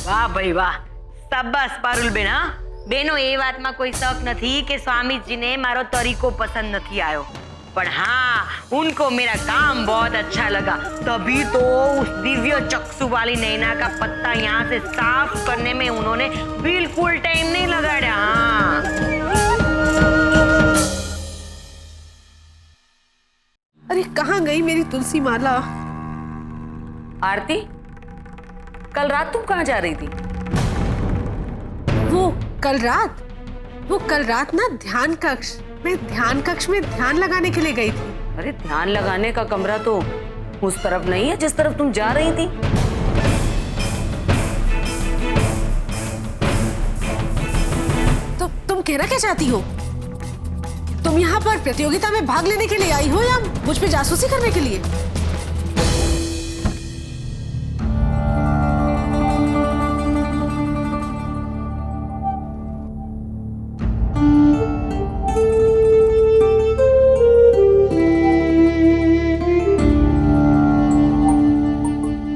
વાહ ભાઈ વાહ, શાબાશ પારુલ બેન। હા બેનો, એ વાતમાં કોઈ શક નથી કે स्वामीजीने મારો तरीको पसंद नहीं आयो, पर हाँ उनको मेरा काम बहुत अच्छा लगा, तभी तो उस दिव्य चक्षु वाली नैना का पत्ता यहाँ से साफ करने में उन्होंने बिल्कुल टाइम नहीं लगाया। हाँ अरे कहाँ गई मेरी तुलसी माला? आरती, कल रात तुम कहाँ जा रही थी? वो कल रात ना ध्यान कक्ष, मैं ध्यान कक्ष में ध्यान लगाने के लिए गई थी। अरे ध्यान लगाने का कमरा तो उस तरफ नहीं है जिस तरफ तुम जा रही थी। तो तुम कहना क्या चाहती हो? तुम यहाँ पर प्रतियोगिता में भाग लेने के लिए आई हो या मुझ पे जासूसी करने के लिए?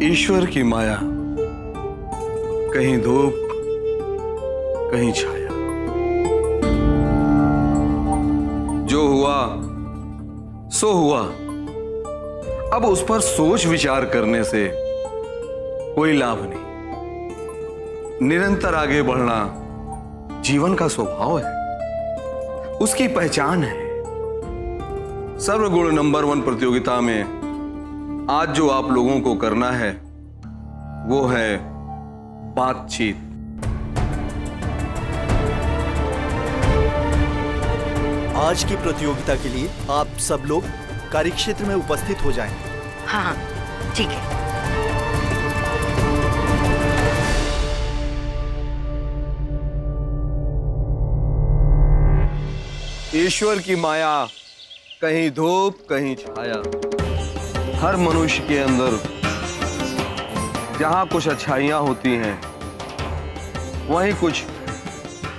ईश्वर की माया, कहीं धूप कहीं छाया। जो हुआ सो हुआ। अब उस पर सोच विचार करने से कोई लाभ नहीं। निरंतर आगे बढ़ना जीवन का स्वभाव है, उसकी पहचान है। सर्वगुण नंबर 1 प्रतियोगिता में आज जो आप लोगों को करना है वो है बातचीत। आज की प्रतियोगिता के लिए आप सब लोग कार्यक्षेत्र में उपस्थित हो जाएं। हाँ ठीक है। ईश्वर की माया, कहीं धूप कहीं छाया। हर मनुष्य के अंदर जहां कुछ अच्छाइयां होती हैं वहीं कुछ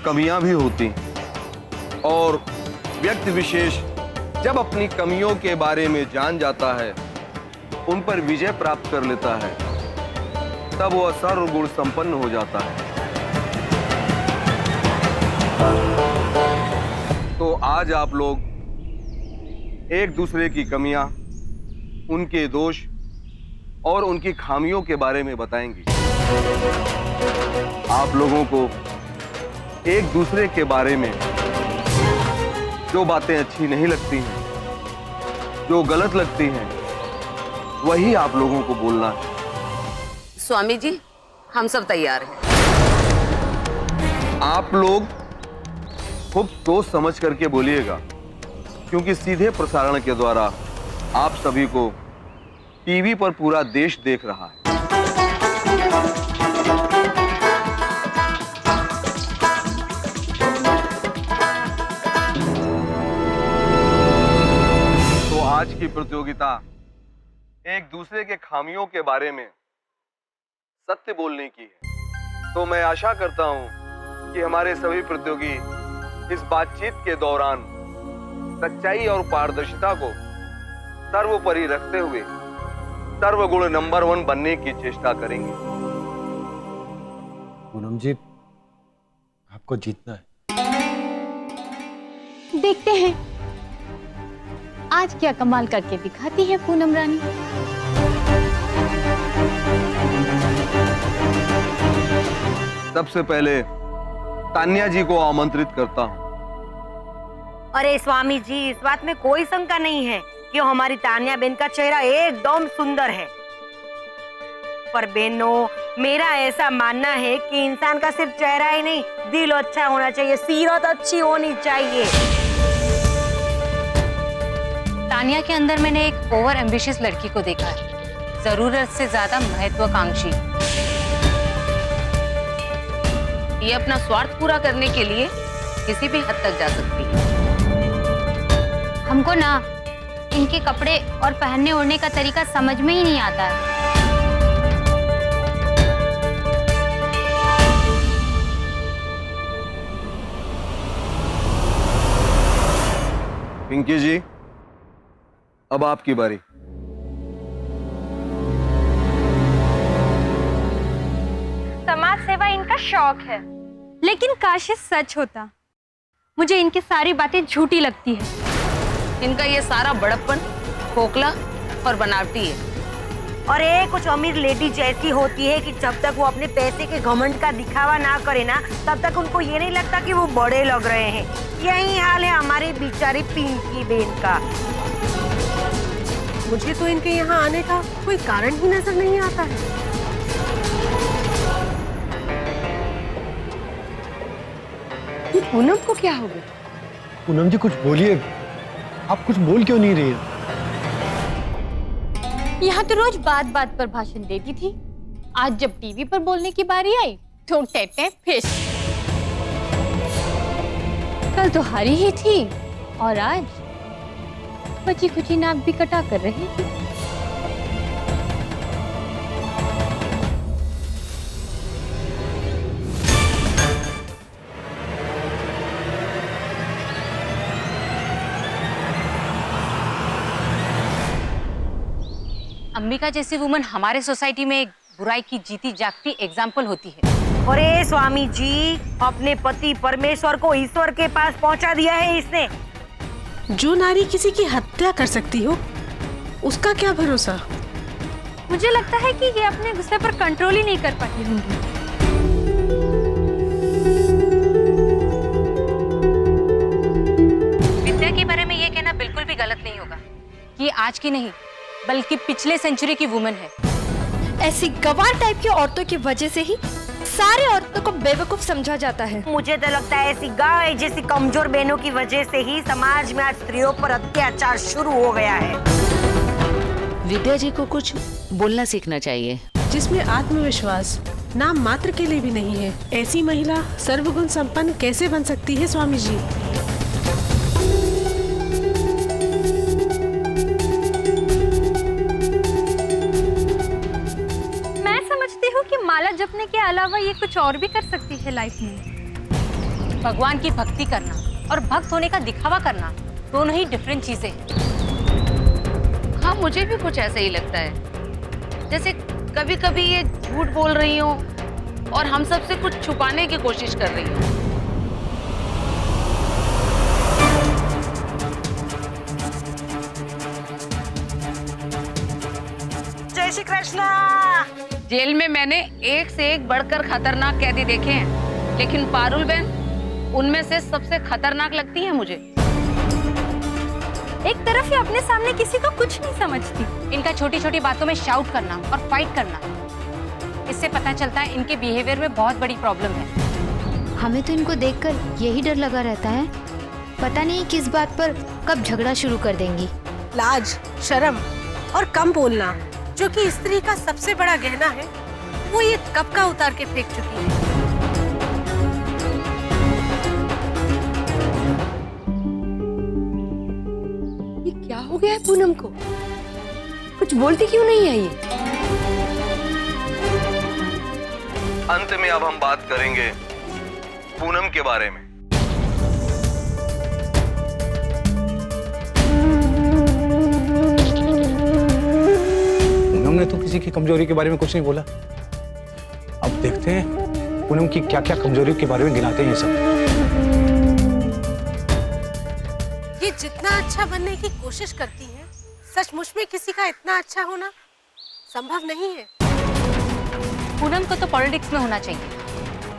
कमियां भी होती हैं, और व्यक्ति विशेष जब अपनी कमियों के बारे में जान जाता है, उन पर विजय प्राप्त कर लेता है, तब वह सर्वगुण संपन्न हो जाता है। तो आज आप लोग एक दूसरे की कमियां, उनके दोष और उनकी खामियों के बारे में बताएंगे। आप लोगों को एक दूसरे के बारे में जो बातें अच्छी नहीं लगती हैं, जो गलत लगती हैं, वही आप लोगों को बोलना है। स्वामी जी, हम सब तैयार हैं। आप लोग खूब सोच समझ करके बोलिएगा, क्योंकि सीधे प्रसारण के द्वारा आप सभी को टीवी पर पूरा देश देख रहा है। तो आज की प्रतियोगिता एक दूसरे के खामियों के बारे में सत्य बोलने की है। तो मैं आशा करता हूं कि हमारे सभी प्रतियोगी इस बातचीत के दौरान सच्चाई और पारदर्शिता को सर्वोपरि रखते हुए सर्वगुण नंबर 1 बनने की चेष्टा करेंगे। पूनम जी, आपको जीतना है। देखते हैं आज क्या कमाल करके दिखाती है पूनम रानी। सबसे पहले तान्या जी को आमंत्रित करता हूं। अरे स्वामी जी, इस बात में कोई शंका नहीं है कि हमारी तान्या बेन का चेहरा एकदम सुंदर है, पर बेनों मेरा ऐसा मानना है कि इंसान का सिर्फ चेहरा ही नहीं, दिल अच्छा होना चाहिए, सीरत अच्छी होनी चाहिए। तानिया के अंदर मैंने एक ओवर एम्बिशियस लड़की को देखा है, जरूरत से ज्यादा महत्वाकांक्षी। ये अपना स्वार्थ पूरा करने के लिए किसी भी हद तक जा सकती है। हमको ना इनके कपड़े और पहनने ओढ़ने का तरीका समझ में ही नहीं आता है। पिंकी जी, अब आपकी बारी। समाज समाज सेवा इनका शौक है, लेकिन काश ये सच होता। मुझे इनकी सारी बातें झूठी लगती है। इनका ये सारा बड़प्पन खोखला और बनावटी है। और ये कुछ अमीर लेडी जैसी होती है कि जब तक वो अपने पैसे के घमंड का दिखावा ना करे ना, तब तक उनको ये नहीं लगता कि वो बड़े लग रहे हैं। यही हाल है हमारी बेचारी पिंकी बेन का। मुझे तो इनके यहाँ आने का कोई कारण ही नजर नहीं आता है। ये पूनम को क्या हो गया? पूनम जी कुछ बोलिए, आप कुछ बोल क्यों नहीं रही हैं? यहाँ तो रोज बात बात पर भाषण देती थी, आज जब टीवी पर बोलने की बारी आई तो टेटे फिश। कल तो हारी ही थी और आज बची खुची नाक भी कटा कर रही थी। अंबिका जैसी वुमन हमारे सोसाइटी में एक बुराई की जीती जागती एग्जाम्पल होती है। और ये स्वामी जी, अपने पति परमेश्वर को ईश्वर के पास पहुंचा दिया है इसने। जो नारी किसी की हत्या कर सकती हो, उसका क्या भरोसा। मुझे लगता है कि ये अपने गुस्से पर कंट्रोल ही नहीं कर पाती होंगी। विद्या के बारे में ये कहना बिल्कुल भी गलत नहीं होगा कि आज की नहीं बल्कि पिछले सेंचुरी की वुमन है। ऐसी गवार टाइप की औरतों की वजह से ही सारे औरतों को बेवकूफ समझा जाता है। मुझे तो लगता है ऐसी गाय जैसी कमजोर बहनों की वजह से ही समाज में आज स्त्रियों पर अत्याचार शुरू हो गया है। विद्या जी को कुछ बोलना सीखना चाहिए। जिसमें आत्मविश्वास नाम मात्र के लिए भी नहीं है, ऐसी महिला सर्वगुण संपन्न कैसे बन सकती है स्वामी जी। माला जपने के अलावा ये कुछ और भी कर सकती है लाइफ में। भगवान की भक्ति करना और भक्त होने का दिखावा करना दोनों ही डिफरेंट चीजें हैं। हाँ, मुझे भी कुछ ऐसा ही लगता है, जैसे कभी कभी ये झूठ बोल रही हो और हम सबसे कुछ छुपाने की कोशिश कर रही हो। जय श्री कृष्णा। जेल में मैंने एक से एक बढ़कर खतरनाक कैदी देखे हैं, लेकिन पारुल बहन उनमें से सबसे खतरनाक लगती है मुझे। एक तरफ ये अपने सामने किसी को कुछ नहीं समझती। इनका छोटी छोटी बातों में शाउट करना और फाइट करना, इससे पता चलता है इनके बिहेवियर में बहुत बड़ी प्रॉब्लम है। हमें तो इनको देखकर यही डर लगा रहता है, पता नहीं किस बात पर कब झगड़ा शुरू कर देंगी। लाज, शर्म और कम बोलना, जो कि स्त्री का सबसे बड़ा गहना है, वो ये कब का उतार के फेंक चुकी है। ये क्या हो गया है पूनम को? कुछ बोलती क्यों नहीं है ये? अंत में अब हम बात करेंगे पूनम के बारे में। पूनम ने तो किसी की कमजोरी के बारे में कुछ नहीं बोला। अब देखते हैं पूनम की क्या क्या कमजोरी के बारे में गिनाते हैं ये सब। ये जितना अच्छा बनने की कोशिश करती है, सचमुच में किसी का इतना अच्छा होना संभव नहीं है। पूनम को तो पॉलिटिक्स में होना चाहिए,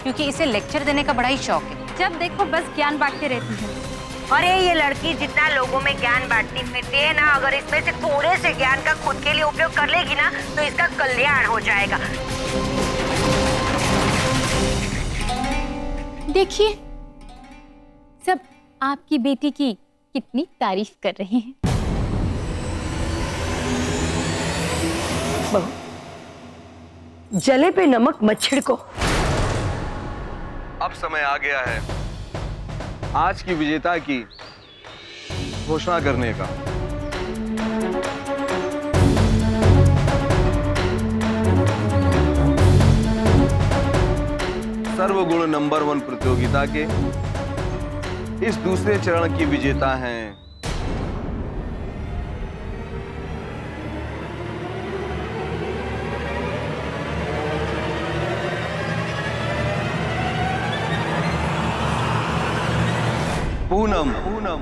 क्योंकि इसे लेक्चर देने का बड़ा ही शौक है। जब देखो बस ज्ञान बांटती रहती है। अरे ये लड़की जितना लोगों में ज्ञान बांटती फिरती है ना, अगर इसमें से थोड़े से ज्ञान का खुद के लिए उपयोग कर लेगी ना, तो इसका कल्याण हो जाएगा। देखिए, सब आपकी बेटी की कितनी तारीफ कर रहे हैं। जले पे नमक मत छिड़को। अब समय आ गया है आज की विजेता की घोषणा करने का। सर्वगुण नंबर 1 प्रतियोगिता के इस दूसरे चरण की विजेता हैं पूनम पूनम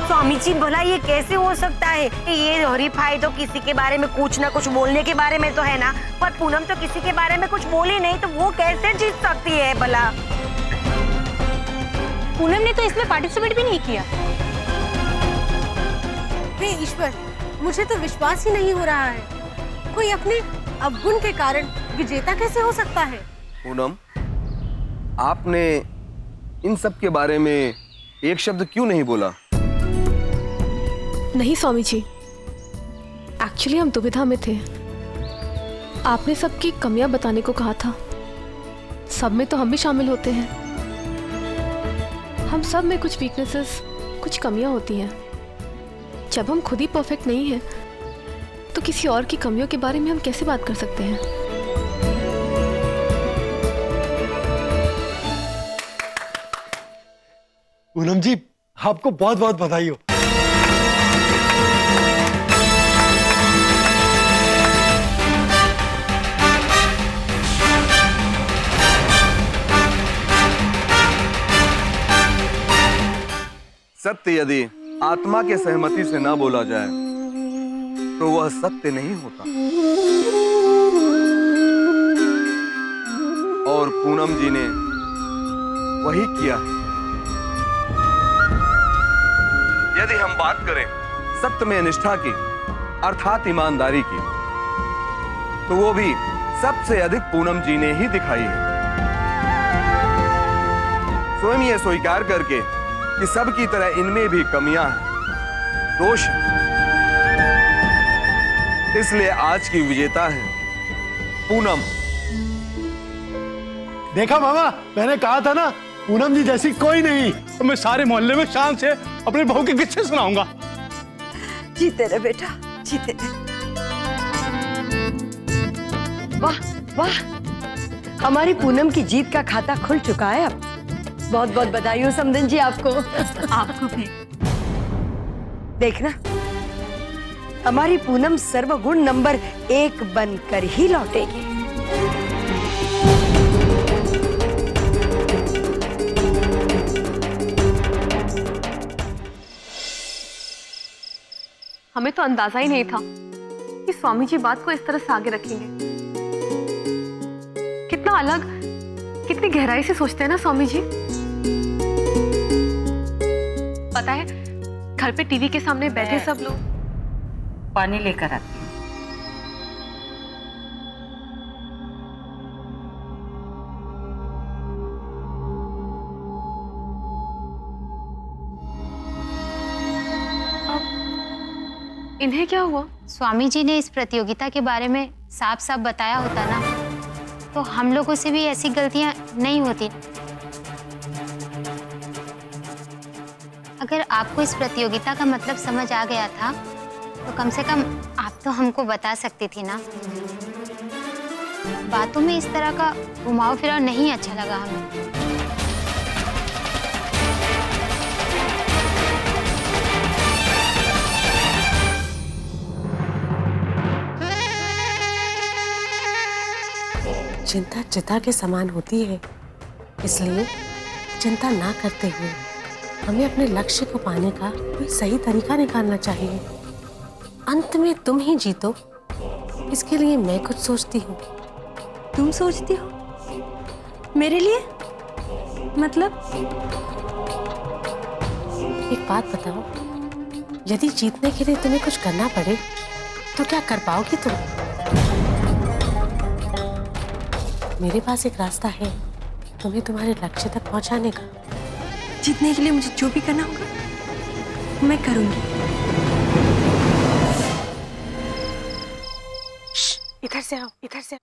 स्वामी जी भला ये कैसे हो सकता है? ये हरीफाई तो किसी के बारे में कुछ ना कुछ बोलने के बारे में तो है ना, पर पूनम तो किसी के बारे में कुछ बोली नहीं, तो वो कैसे जीत सकती है भला? पूनम ने तो इसमें पार्टिसिपेट भी नहीं किया। हे ईश्वर, मुझे तो विश्वास ही नहीं हो रहा है। कोई अपने अवगुण के कारण विजेता कैसे हो सकता है? पूनम, आपने इन सब के बारे में एक शब्द क्यों नहीं बोला? नहीं स्वामी जी, एक्चुअली हम दुविधा में थे। आपने सबकी कमियां बताने को कहा था, सब में तो हम भी शामिल होते हैं। हम सब में कुछ वीकनेसेस, कुछ कमियां होती हैं। जब हम खुद ही परफेक्ट नहीं हैं, तो किसी और की कमियों के बारे में हम कैसे बात कर सकते हैं? पूनम जी, आपको बहुत बहुत बधाई हो। सत्य यदि आत्मा के सहमति से ना बोला जाए तो वह सत्य नहीं होता। और पूनम जी ने वही किया है। यदि हम बात करें सत्य में निष्ठा की, अर्थात ईमानदारी की, तो वो भी सबसे अधिक पूनम जी ने ही दिखाई है। स्वयं ये स्वीकार करके कि सबकी तरह इनमें भी कमियां हैं, दोष हैं। इसलिए आज की विजेता है पूनम। देखा मामा, मैंने कहा था ना, पूनम जी जैसी कोई नहीं। तो मैं सारे मोहल्ले में शान से अपनी बहू के किस्से सुनाऊंगा। जीते रहे बेटा, जीते रहे। वाह वाह, हमारी पूनम की जीत का खाता खुल चुका है अब। बहुत बहुत बधाई हो समदन जी आपको। आपको भी। देखना, हमारी पूनम सर्वगुण नंबर 1 बनकर ही लौटेगी। हमें तो अंदाजा ही नहीं था कि स्वामी जी बात को इस तरह से आगे रखेंगे। कितना अलग, कितनी गहराई से सोचते हैं ना स्वामी जी। पता है, घर पे टीवी के सामने बैठे सब लोग। पानी लेकर आती हूँ। इन्हें क्या हुआ? स्वामी जी ने इस प्रतियोगिता के बारे में साफ साफ बताया होता ना, तो हम लोगों से भी ऐसी गलतियां नहीं होती। अगर आपको इस प्रतियोगिता का मतलब समझ आ गया था, तो कम से कम आप तो हमको बता सकती थी ना। बातों में इस तरह का घुमाव फिराव नहीं अच्छा लगा हमें। चिंता चिता के समान होती है, इसलिए चिंता ना करते हुए हमें अपने लक्ष्य को पाने का कोई सही तरीका निकालना चाहिए। अंत में तुम ही जीतो, इसके लिए मैं कुछ सोचती हूँ। तुम सोचती हो? मेरे लिए? मतलब? एक बात बताओ, यदि जीतने के लिए तुम्हें कुछ करना पड़े तो क्या कर पाओगी तुम? मेरे पास एक रास्ता है तुम्हें तुम्हारे लक्ष्य तक पहुंचाने का। जीतने के लिए मुझे जो भी करना होगा मैं करूंगी। इधर से आओ, इधर से।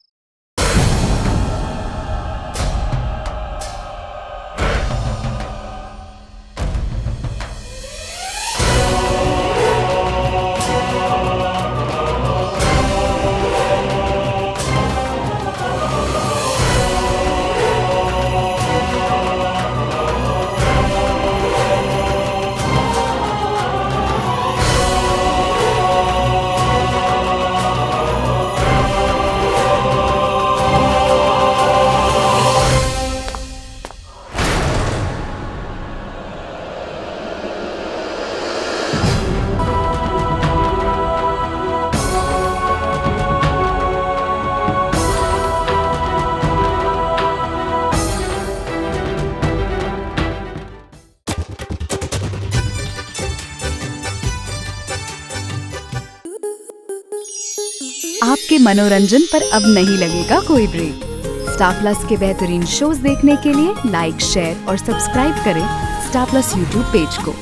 आपके मनोरंजन पर अब नहीं लगेगा कोई ब्रेक। स्टार प्लस के बेहतरीन शोज देखने के लिए लाइक, शेयर और सब्सक्राइब करें स्टार प्लस यूट्यूब पेज को।